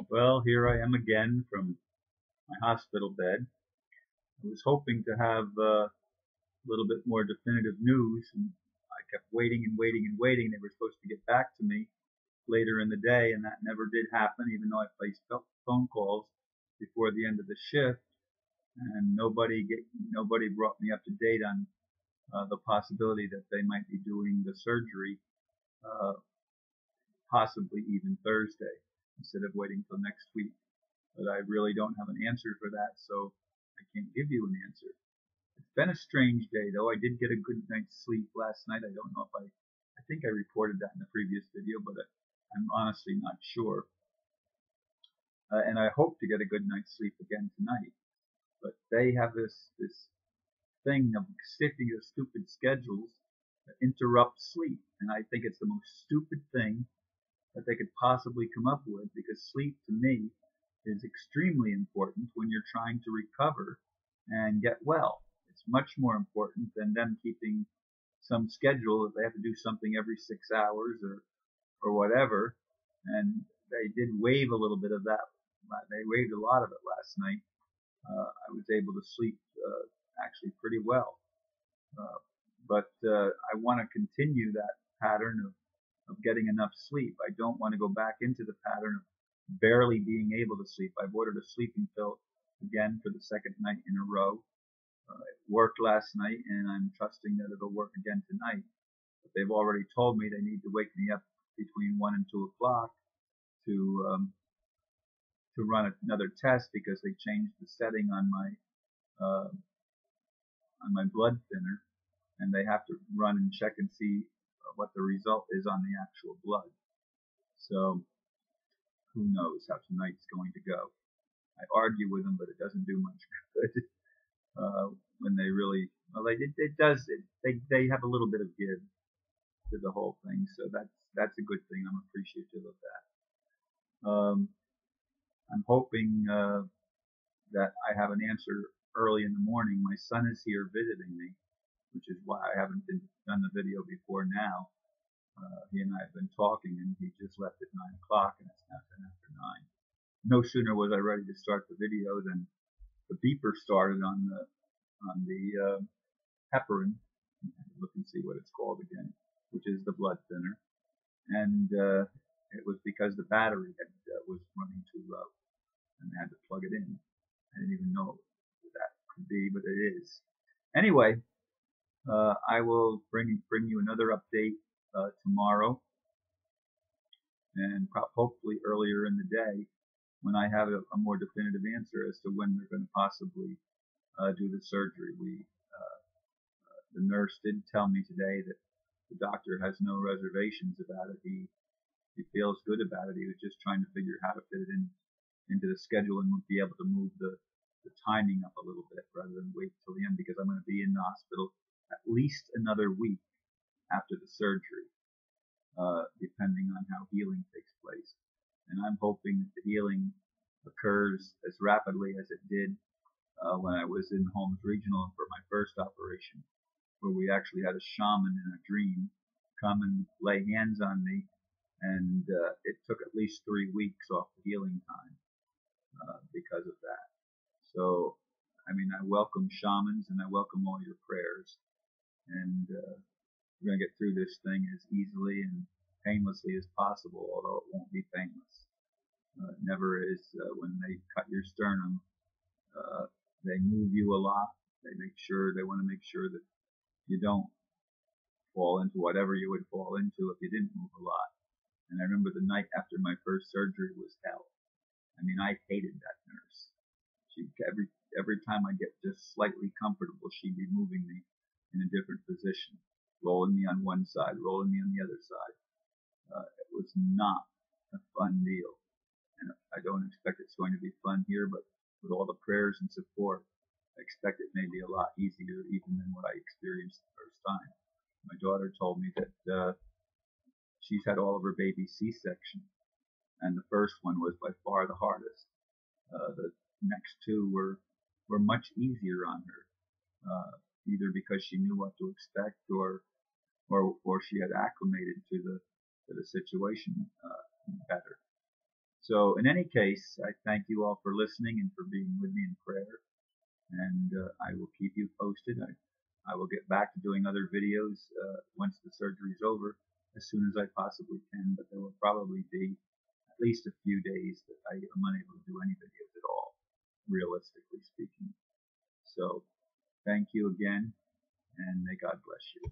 Well, here I am again from my hospital bed. I was hoping to have a little bit more definitive news, and I kept waiting and waiting and waiting. They were supposed to get back to me later in the day, and that never did happen, even though I placed phone calls before the end of the shift, and nobody brought me up to date on the possibility that they might be doing the surgery uh, possibly even Thursday instead of waiting till next week. But I really don't have an answer for that, so I can't give you an answer. It's been a strange day, though. I did get a good night's sleep last night. I don't know if I think I reported that in the previous video, but I'm honestly not sure. And I hope to get a good night's sleep again tonight. But they have this thing of sticking to stupid schedules that interrupt sleep, and I think it's the most stupid thing that they could possibly come up with, because sleep to me is extremely important when you're trying to recover and get well. It's much more important than them keeping some schedule that they have to do something every 6 hours or whatever. And they did waive a little bit of that. They waived a lot of it last night. I was able to sleep actually pretty well. Uh, but I want to continue that pattern of getting enough sleep. I don't want to go back into the pattern of barely being able to sleep. I've ordered a sleeping pill again for the second night in a row. It worked last night, and I'm trusting that it'll work again tonight. But they've already told me they need to wake me up between 1 and 2 o'clock to run another test, because they changed the setting uh, on my blood thinner, and they have to run and check and see what the result is on the actual blood. So who knows how tonight's going to go. I argue with them, but it doesn't do much good. When they really, well, it does, they have a little bit of give to the whole thing. So that's a good thing. I'm appreciative of that. I'm hoping, that I have an answer early in the morning. My son is here visiting me, which is why I haven't done the video before now. He and I have been talking, and he just left at 9 o'clock, and it's now 10 after 9. No sooner was I ready to start the video than the beeper started on the heparin. Look and see what it's called again, which is the blood thinner, and it was because the battery was running too low, and I had to plug it in. I didn't even know what that could be, but it is. Anyway, I will bring you another update tomorrow, and hopefully earlier in the day, when I have a more definitive answer as to when they're going to possibly do the surgery. The nurse did tell me today that the doctor has no reservations about it. He feels good about it. He was just trying to figure how to fit it into the schedule and be able to move the timing up a little bit rather than wait till the end, because I'm going to be in the hospital at least another week after the surgery, depending on how healing takes place. And I'm hoping that the healing occurs as rapidly as it did when I was in Holmes Regional for my first operation, where we actually had a shaman in a dream come and lay hands on me, and it took at least 3 weeks off the healing time because of that. So, I mean, I welcome shamans, and I welcome all your prayers, and we're going to get through this thing as easily and painlessly as possible, although it won't be painless. It never is. When they cut your sternum, they move you a lot. They want to make sure that you don't fall into whatever you would fall into if you didn't move a lot. And I remember the night after my first surgery was hell. I mean, I hated that nurse. Every time I get just slightly comfortable, she'd be moving me in a different position, rolling me on one side, rolling me on the other side. It was not a fun deal, and I don't expect it's going to be fun here. But with all the prayers and support, I expect it may be a lot easier even than what I experienced the first time. My daughter told me that she's had all of her babies C-section, and the first one was by far the hardest. The next two were much easier on her, either because she knew what to expect, or she had acclimated to the situation better. So in any case, I thank you all for listening and for being with me in prayer. And I will keep you posted. I will get back to doing other videos once the surgery is over, as soon as I possibly can. But there will probably be at least a few days that I am unable to do any videos at all, realistically speaking. So thank you again, and may God bless you.